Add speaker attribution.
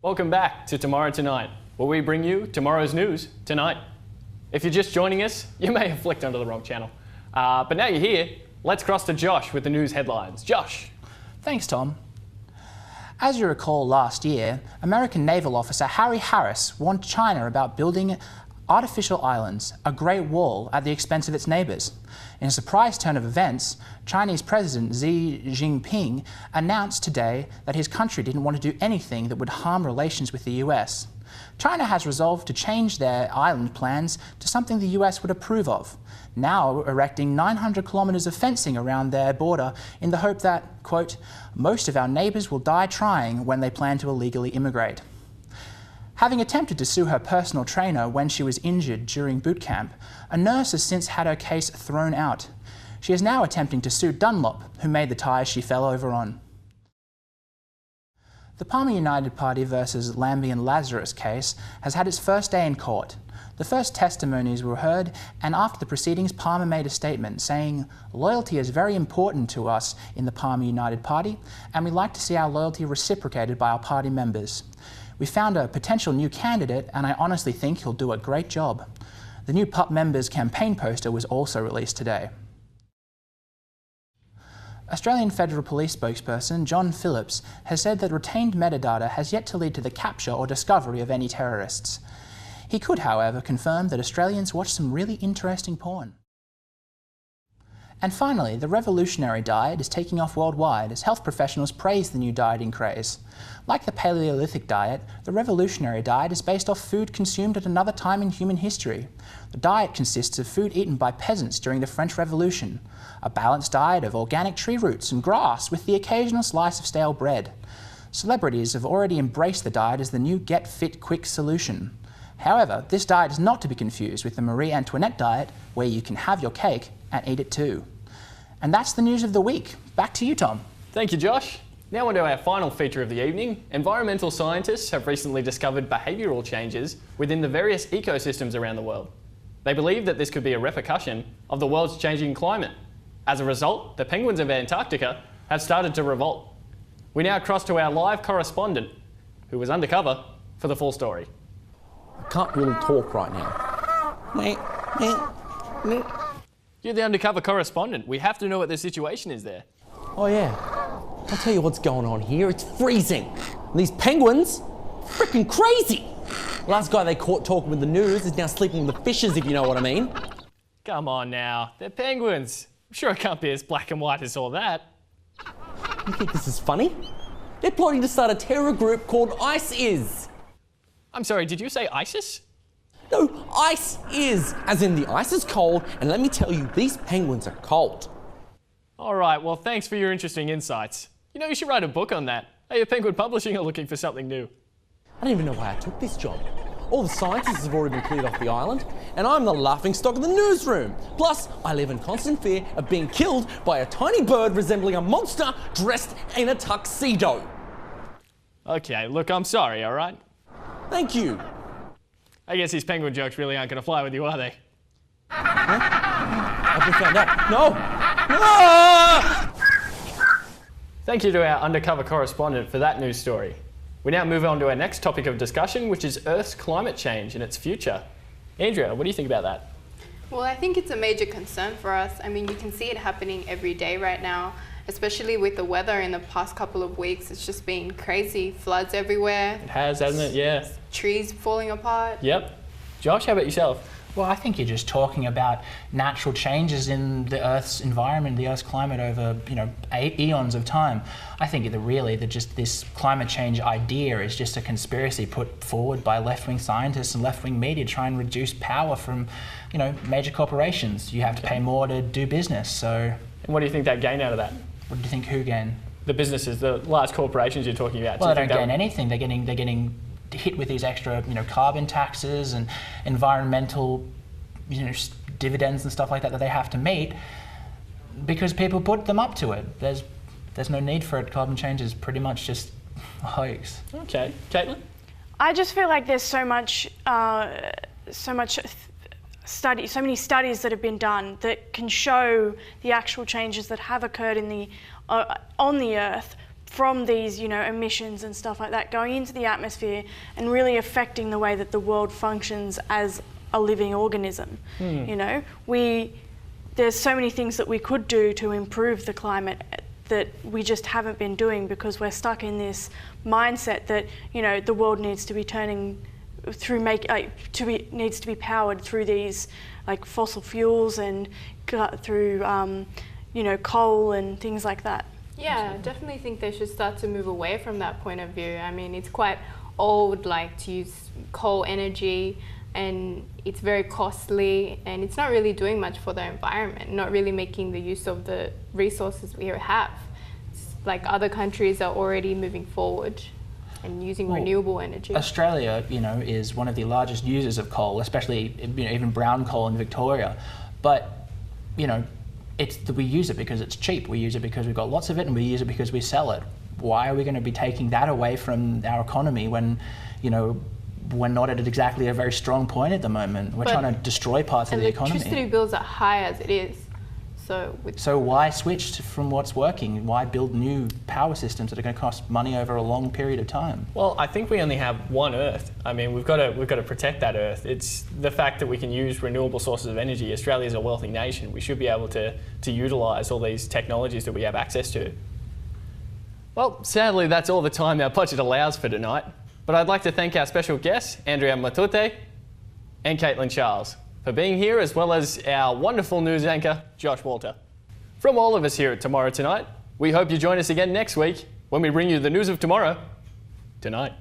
Speaker 1: Welcome back to Tomorrow Tonight, where we bring you tomorrow's news tonight. If you're just joining us, you may have flicked onto the wrong channel. But now you're here, let's cross to Josh with the news headlines. Josh.
Speaker 2: Thanks, Tom. As you recall last year, American naval officer Harry Harris warned China about building artificial islands, a Great Wall, at the expense of its neighbours. In a surprise turn of events, Chinese President Xi Jinping announced today that his country didn't want to do anything that would harm relations with the US. China has resolved to change their island plans to something the US would approve of, now erecting 900 kilometres of fencing around their border in the hope that, quote, most of our neighbours will die trying when they plan to illegally immigrate. Having attempted to sue her personal trainer when she was injured during boot camp, a nurse has since had her case thrown out. She is now attempting to sue Dunlop, who made the tyres she fell over on. The Palmer United Party versus Lambie and Lazarus case has had its first day in court. The first testimonies were heard, and after the proceedings, Palmer made a statement saying, "Loyalty is very important to us in the Palmer United Party, and we'd like to see our loyalty reciprocated by our party members. We found a potential new candidate, and I honestly think he'll do a great job." The new PUP members' campaign poster was also released today. Australian Federal Police spokesperson John Phillips has said that retained metadata has yet to lead to the capture or discovery of any terrorists. He could, however, confirm that Australians watch some really interesting porn. And finally, the revolutionary diet is taking off worldwide as health professionals praise the new dieting craze. Like the Paleolithic diet, the revolutionary diet is based off food consumed at another time in human history. The diet consists of food eaten by peasants during the French Revolution, a balanced diet of organic tree roots and grass with the occasional slice of stale bread. Celebrities have already embraced the diet as the new get-fit-quick solution. However, this diet is not to be confused with the Marie Antoinette diet, where you can have your cake and eat it too. And that's the news of the week. Back to you, Tom.
Speaker 1: Thank you, Josh. Now on to our final feature of the evening. Environmental scientists have recently discovered behavioural changes within the various ecosystems around the world. They believe that this could be a repercussion of the world's changing climate. As a result, the penguins of Antarctica have started to revolt. We now cross to our live correspondent, who was undercover for the full story.
Speaker 3: I can't really talk right now.
Speaker 1: You're the undercover correspondent. We have to know what the situation is there.
Speaker 3: Oh yeah, I'll tell you what's going on here. It's freezing. And these penguins, freaking crazy. Last guy they caught talking with the news is now sleeping with the fishes, if you know what I mean.
Speaker 1: Come on now, they're penguins. I'm sure it can't be as black and white as all that.
Speaker 3: You think this is funny? They're plotting to start a terror group called ICE.
Speaker 1: I'm sorry, did you say ISIS?
Speaker 3: No, ice is, as in the ice is cold, and let me tell you, these penguins are cold.
Speaker 1: All right, well, thanks for your interesting insights. You know, you should write a book on that. Hey, Penguin Publishing are looking for something new.
Speaker 3: I don't even know why I took this job. All the scientists have already been cleared off the island, and I'm the laughingstock of the newsroom. Plus, I live in constant fear of being killed by a tiny bird resembling a monster dressed in a tuxedo.
Speaker 1: Okay, look, I'm sorry, all right?
Speaker 3: Thank you.
Speaker 1: I guess these penguin jokes really aren't going to fly with you, are they?
Speaker 3: Huh? I've been found out. No! Ah!
Speaker 1: Thank you to our undercover correspondent for that news story. We now move on to our next topic of discussion, which is Earth's climate change and its future. Andrea, what do you think about that?
Speaker 4: Well, I think it's a major concern for us. I mean, you can see it happening every day right now, especially with the weather in the past couple of weeks. It's just been crazy. Floods everywhere.
Speaker 1: It has, hasn't it? Yeah.
Speaker 4: Trees falling apart.
Speaker 1: Yep. Josh, how about yourself?
Speaker 2: Well, I think you're just talking about natural changes in the Earth's environment, the Earth's climate over, eons of time. I think that this climate change idea is just a conspiracy put forward by left-wing scientists and left-wing media to try and reduce power from, major corporations. You have to pay more to do business, so...
Speaker 1: And what do you think they gain out of that?
Speaker 2: What do you think who gain?
Speaker 1: The businesses, the large corporations you're talking about.
Speaker 2: Well, they don't gain anything. They're getting hit with these extra, carbon taxes and environmental, dividends and stuff like that they have to meet because people put them up to it. There's no need for it. Carbon change is pretty much just a hoax.
Speaker 1: Okay, Caitlin?
Speaker 5: I just feel like there's so many studies that have been done that can show the actual changes that have occurred in on the Earth from these, emissions and stuff like that going into the atmosphere and really affecting the way that the world functions as a living organism. There's so many things that we could do to improve the climate that we just haven't been doing because we're stuck in this mindset that the world needs to be turning through needs to be powered through these like fossil fuels and through coal and things like that.
Speaker 4: Yeah, I definitely think they should start to move away from that point of view. I mean, it's quite old, like, to use coal energy, and it's very costly, and it's not really doing much for the environment, not really making the use of the resources we have. It's like other countries are already moving forward and using renewable energy.
Speaker 2: Australia, is one of the largest users of coal, especially even brown coal in Victoria. But, we use it because it's cheap. We use it because we've got lots of it, and we use it because we sell it. Why are we going to be taking that away from our economy when, we're not at exactly a very strong point at the moment? We're trying to destroy parts of the economy.
Speaker 4: Electricity bills are high as it is. So
Speaker 2: why switch from what's working? Why build new power systems that are going to cost money over a long period of time?
Speaker 1: Well, I think we only have one Earth. I mean, we've got to protect that Earth. It's the fact that we can use renewable sources of energy. Australia is a wealthy nation. We should be able to utilise all these technologies that we have access to. Well, sadly, that's all the time our budget allows for tonight. But I'd like to thank our special guests, Andrea Matute and Caitlin Charles, for being here, as well as our wonderful news anchor, Josh Walter. From all of us here at Tomorrow Tonight, we hope you join us again next week when we bring you the news of tomorrow tonight.